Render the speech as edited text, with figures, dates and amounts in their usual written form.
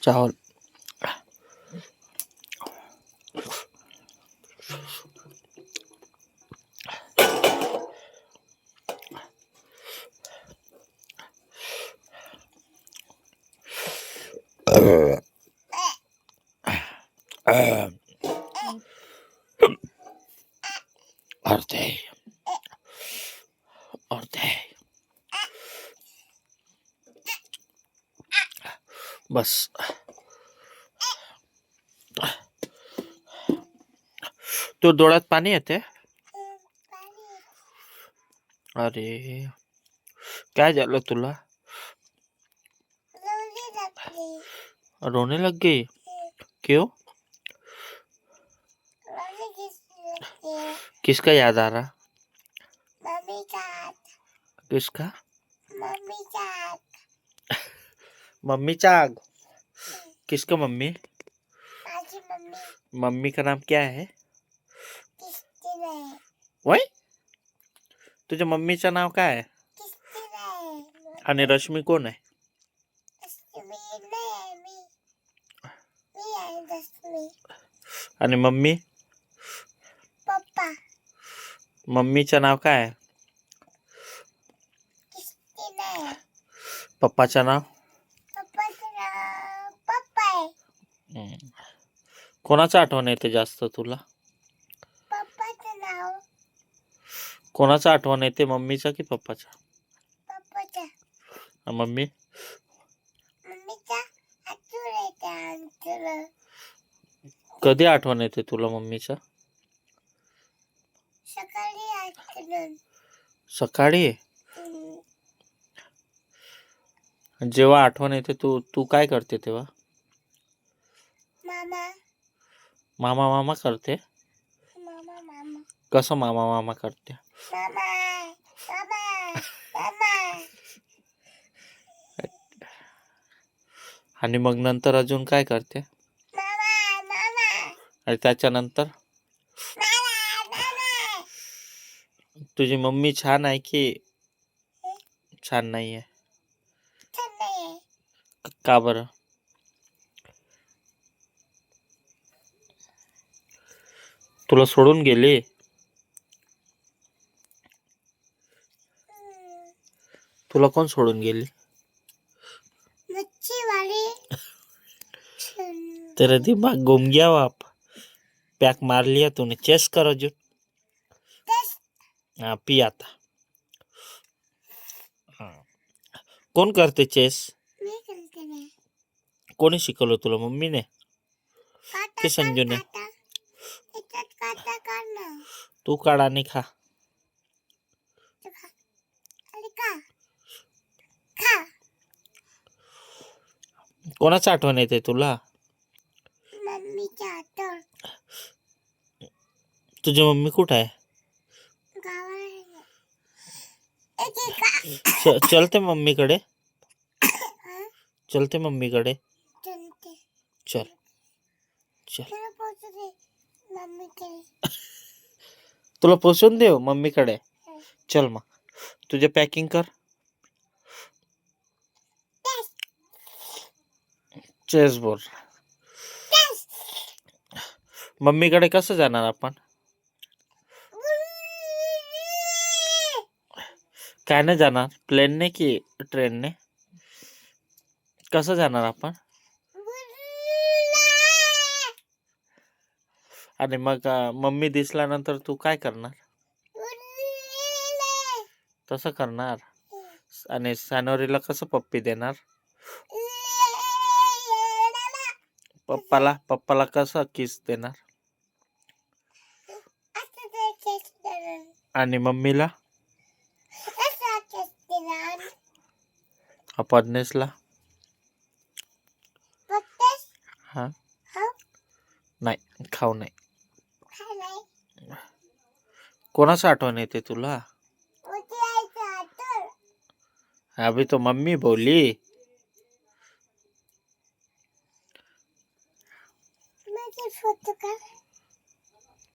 चावल अर्धे बस. तो डोळ्यात पाणी येते. अरे काय झालं तुला? रोने लग गई. क्यों? किसका याद आ रहा? मम्मी का. किसका? मम्मी का. मम्मी चा आग. किसका मम्मी? माझी मम्मी. मम्मी का नाम क्या है? किसकी नाही. वय तुझ्या मम्मीचं नाव काय आहे? किसकी नाही. आणि रश्मी कोण आहे? मी नाही. मी आहे रश्मी. आणि मम्मी? पप्पा. मम्मीचं नाव काय आहे? किसकी नाही. पप्पाचं नाव? पप्पाचं नाव पप्पा आहे. कोणाचं आठवण येते जास्त तुला? पप्पाचं नाव. कोणाचं आठवण येते, मम्मीचं की पप्पाचं? पप्पाचं. मम्मी? मम्मीचा आतूर येते आमचं. कधी आठवण येते तुला मम्मीचं? सकाळी आठवण. सकाळी? जेव्हा आठवण येते तू काय करते तेव्हा? मामा. मामा मामा करते. मामा. कसं मामा मामा करते? मामा. आणि मग नंतर अजून काय करते? मामा. आणि त्याच्यानंतर? तुझी मम्मी छान आहे की छान नाही आहे? का बरं? तुला सोडून गेली? तुला कोण सोडून गेली? मच्छीवाली. तेरा दिमाग घूम गया वाप. पैक मार लिया तूने. चेस करो जो. हाँ पी आता. कोण करते चेस? मी करते ना. कोणी शिकवलं तुला, मम्मीने की संजूने? त्याच्यात काटा काढ ना. तू काढ आणि खा. खा. कोणाचं आठवण येते तुला? मम्मीच्या आठवण. तुझी मम्मी कुठं आहे? चलते मम्मीकडे. चलते मम्मीकडे. चल चल. तुला पोचून देऊ मम्मीकडे. चल मग तुझे पॅकिंग कर. Chess board. मम्मीकडे कसं जाणार आपण? काय नाही जाणार? प्लेनने की ट्रेनने? कसं जाणार आपण? आणि मग मम्मी दिसल्यानंतर तू काय करणार? तसं करणार. आणि सॅनोरीला कसं पप्पी देणार? पप्पाला कसं किस देणार? आणि मम्मीला? अपरनेसला? हा नाही खाऊ नाही. कोणाचं आठवण येते तुला? अभी तो मम्मी बोली. फोटो का